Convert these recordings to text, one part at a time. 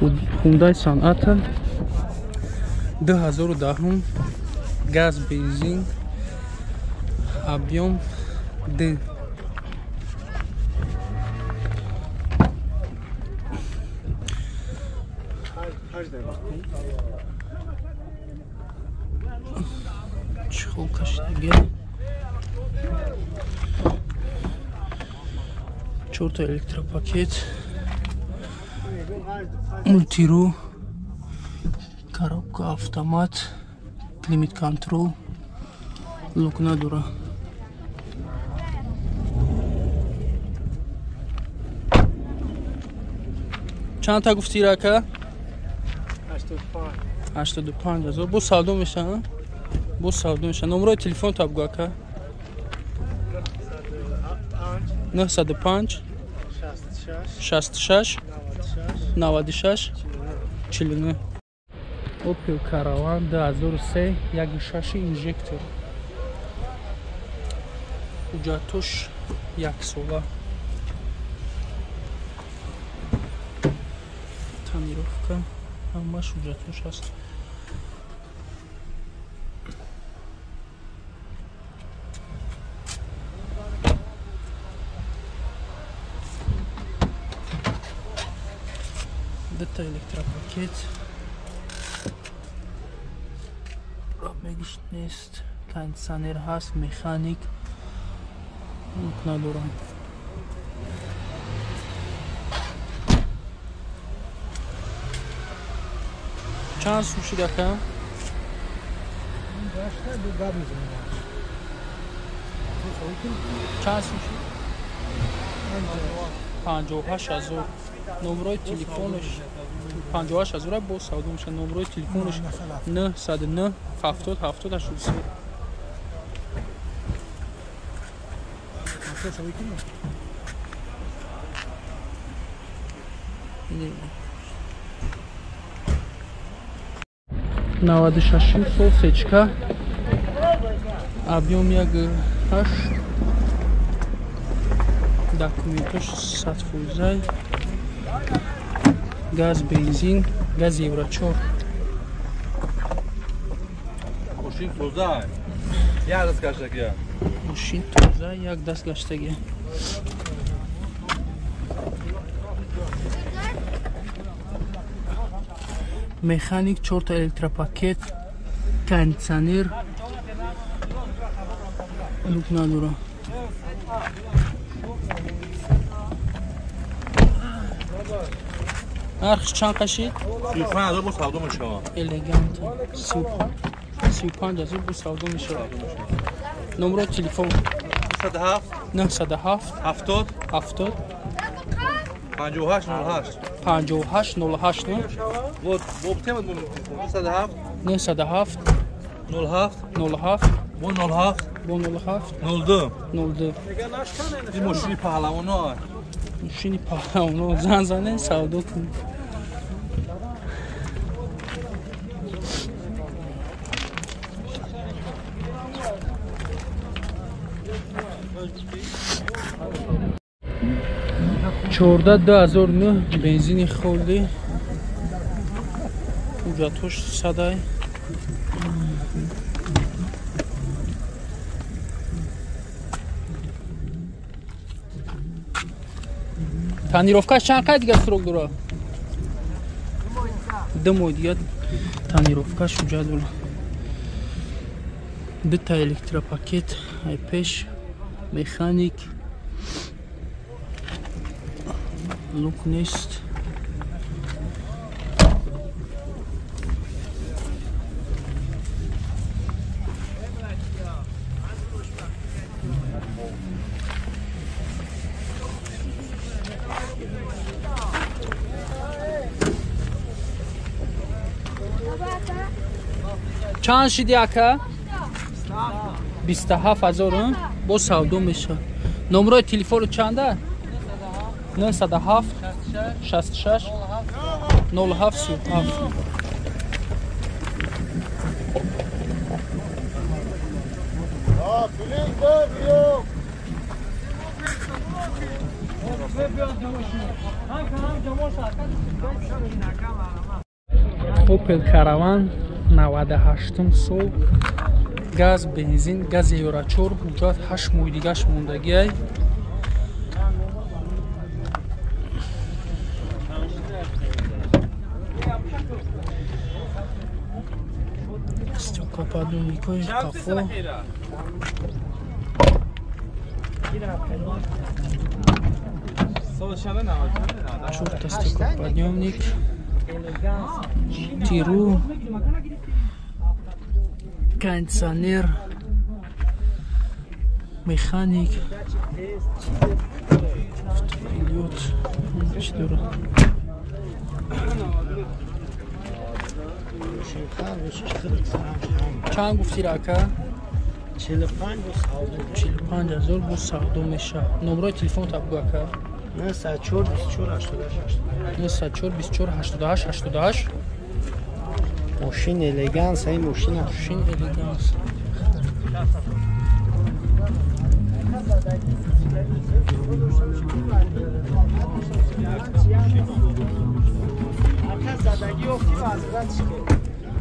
Hyundai Sonata 2010 gaz benzin объем D. Чехол кашидаги 4 электропакет, мультиру, коробка автомат, климат контрол, лукна дура. چند تا گفتی راکا؟ 85,000 بو سودو میشن؟ بو سودو میشن. نمره تلفن تا بگو که 905 66 96 49. Opel Caravan 2003 1.6 інжектор. Ҳуҷҷатуш 1 сола. Тонировка ҳамаш ҳуҷҷатуш аст. Дата электропакет. Робмегиш нест. Кондиционер ҳаст, механик. Лукна дорам. چند سوشی دکم؟ چند سوشی؟ 58,000. نمره تلفنش 58,000 با سودا میشه. نمره تلفنش 909 70 70 83. Навади шашин сол сечка объем 1.8 документош сатфузай газ бензин газ евро 4 мошин тоза як даст гаштаги мошин тоза як даст гаштаги механик 4 та электропакет кондиционер лукна дура архиш чанд кашид 35,000 бо савдо мешавад. элегант 35,000 бо савдо мешавад. номеро телефон 907 70 70 5808 5808 вот бобтем 907 907 07 07 107 107 02 02. این ماشین پهلوانا ماشین پهلوانا زن زنه سودا کن. چهارده 2009 بنزین خولدی ҳуҷҷатуш садай тонировкаш чанд қай дигар срок дора 2 моҳ дигар тонировкаш ҳуҷҷат була. 2 та электропакет айпеш механик лук нест. چند شدی اکا؟ 27,000 با سودو میشه. نمره تلفن چنده؟ 907 66 07 37. Opel Caravan 98 сол газ бензин гази ёрачор ҳуҷҷат 8 моҳи дигаш мондагиай стеклоподъёмникои қафо чорта стеклоподъёмник тиру кондиционер механик автопилот чанд гуфти рака 45000 бо савдо меша номерои телефонта бугу ака 94 24 88 88 ماشین الگانس های ماشین الگانس زدگی افتی و از رد شده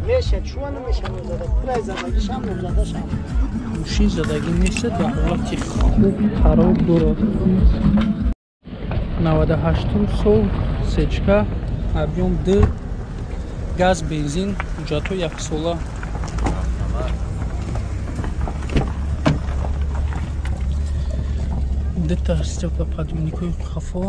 میشه چون نمیشه زده پولای زدگیش هم نمزدش هم ماشین زدگی نیست در حالتی خوب خراب دارد 98 сол сечка объем D газ бензин ҳуҷҷатҳо 1 сола дта стеклоподъёмникои қафо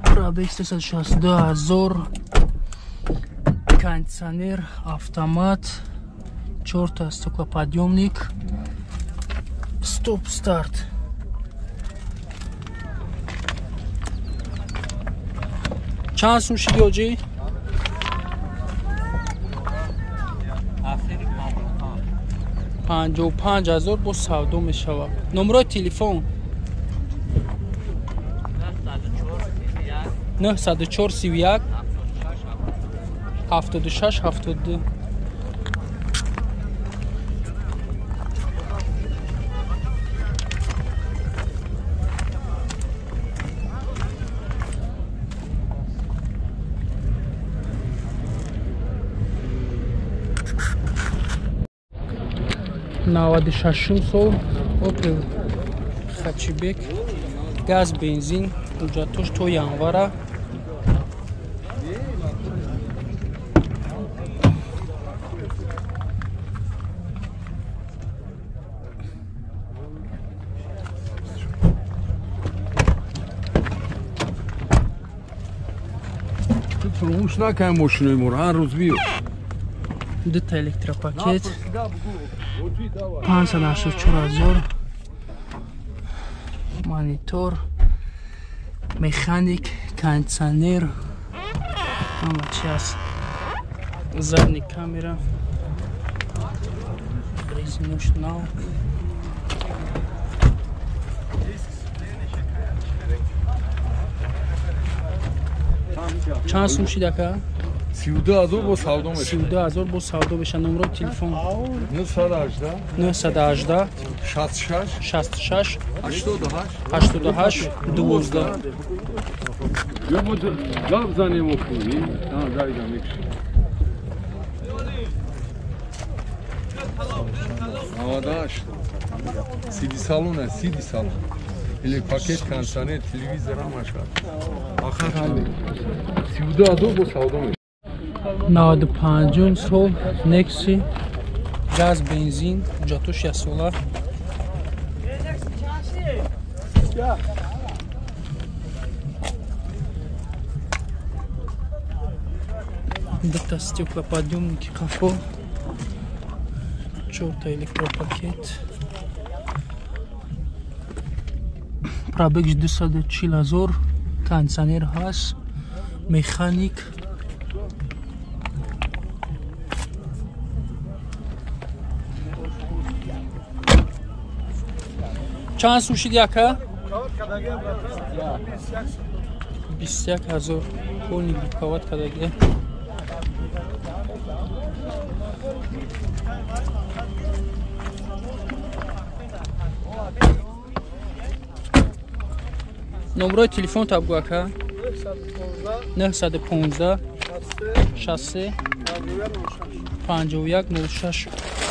пробег 362000 кондиционер автомат 4 стеклоподъёмник стоп старт чанд сум шиди оҷи 55000 бо савдо мешавад номерои телефон 904 31 76 72 96 сол Opel Hatchback газ бензин ҳуҷҷатош то январа فراموش نکنیم ماشینای ما رو هر روز بیو دتا الکتروپاکت 584000 монитор механик кондиционер ҳама чи аст задни камера резнушнал чанд сум шидака 32000 бо савдо мешавад 32000 бо савдо беша номерои телефон 918 918 66 66 88 88 12 یا بود گاب زنیم و خوبی نه دایدم میکشیم 98 سیدی سالونه سیدی سالون или пакет кондиционер телевизор ҳамаш ахир ҳали 32000 бо савдо мешавад 95 сол Nexi газ бензин ҳуҷҷатош 1 сола дта стеклоподъёмники қафо 4 электропакет пробег 240000 кондиционер ҳаст механик чанд сум шид яка 21000 пони биковат кадаги номерои телефон табгӯ ака 915 63 51 06